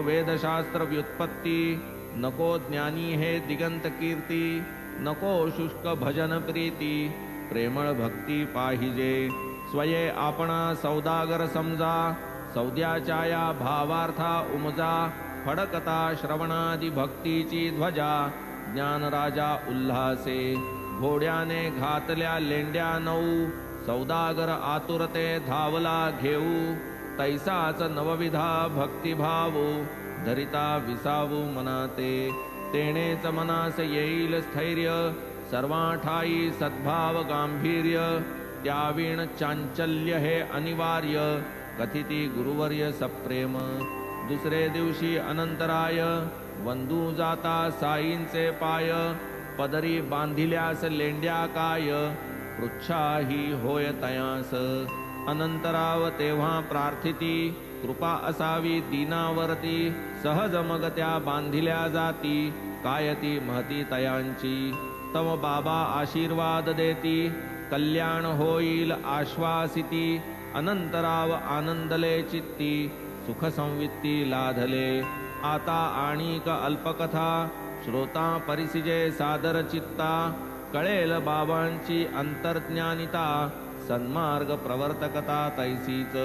वेदशास्त्र व्युत्पत्ती, नको ज्ञानी हे दिगंत कीर्ती, नको शुष्क भजन प्रीती, प्रेमळ भक्ती पाहिजे. स्वये आपणा सौदागर समजा, सौद्याच्या या भावार्था उमजा. फडकता श्रवणादी भक्तीची ध्वजा, ज्ञानराजा उल्हासे. घोड्याने घातल्या लेंड्या 9, सौदागर आतुरते धावला घेऊ. तैसाच नवविधा भक्तिभावू, धरिता विसावू मनाते. तेणेच मनास येईल स्थैर्य, सर्वाठाई सद्भाव गांभीर्य. त्यावीण चांचल्य हे अनिवार्य, कथिती गुरुवर्य सप्रेम. दुसरे दिवशी अनंतराय, वंदू जाता साईंचे पाय. पदरी बांधिल्यास लेंड्या काय, पृच्छाही होय तयास. अनंतराव तेव्हा प्रार्थिती, कृपा असावी दीनावरती. सहज मग त्या बांधिल्या जाती, काय ती महती तयांची. तव बाबा आशीर्वाद देती, कल्याण होईल आश्वासिती. अनंतराव आनंदले चित्ती, सुख संवित्ती लाधले. आता आणिक अल्पकथा, श्रोता परिसिजे सादर चित्ता. कळेल बाबांची अंतर्ज्ञानिता, सन्मार्ग प्रवर्तकता तैसीच.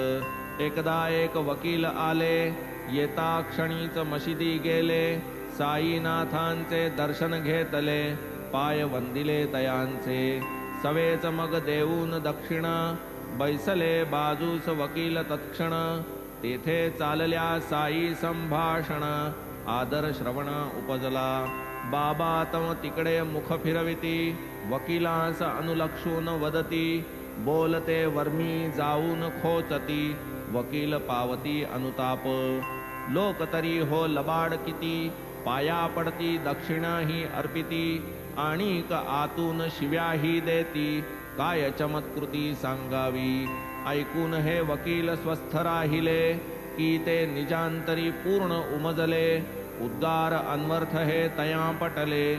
एकदा एक वकील आले, येता क्षणीच मशिदी गेले. साईनाथांचे दर्शन घेतले, पाय वंदिले तयांचे. सवेच मग देऊन दक्षिणा, बैसले बाजूस वकील तत्क्षण. तेथे चालल्या साई संभाषण, आदर श्रवण उपजला. बाबा तम तिकडे मुख फिरविती, वकिलास अनुलक्षून वदती. बोलते वर्मी जाऊन खोचती, वकील पावती अनुताप. लोक तरी हो लबाड किती, पाया पडती दक्षिणाही अर्पिती. आणिक आतून शिव्याही देती, काय चमत्कृती सांगावी. ऐकून हे वकील स्वस्थ राहिले, की ते निजांतरी पूर्ण उमजले. उद्गार अन्वर्थ हे तया पटले,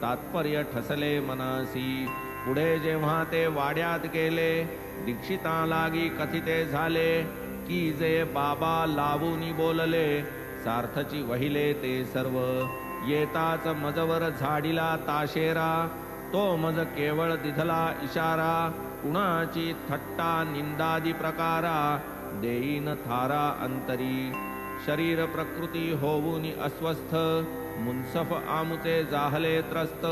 तात्पर्य ठसले मनासी. पुढे जेव्हा ते वाड्यात गेले, दीक्षिता लागी कथिते झाले. की जे बाबा लावूनी बोलले, सार्थची वहिले ते सर्व. येताच मजवर झाडिला ताशेरा, तो मज केवळ दिधला इशारा. कुणाची थट्टा निंदादी प्रकारा, देईन थारा अंतरी. शरीर प्रकृती होऊनी अस्वस्थ, मुन्सफ आमुचे जाहले त्रस्त.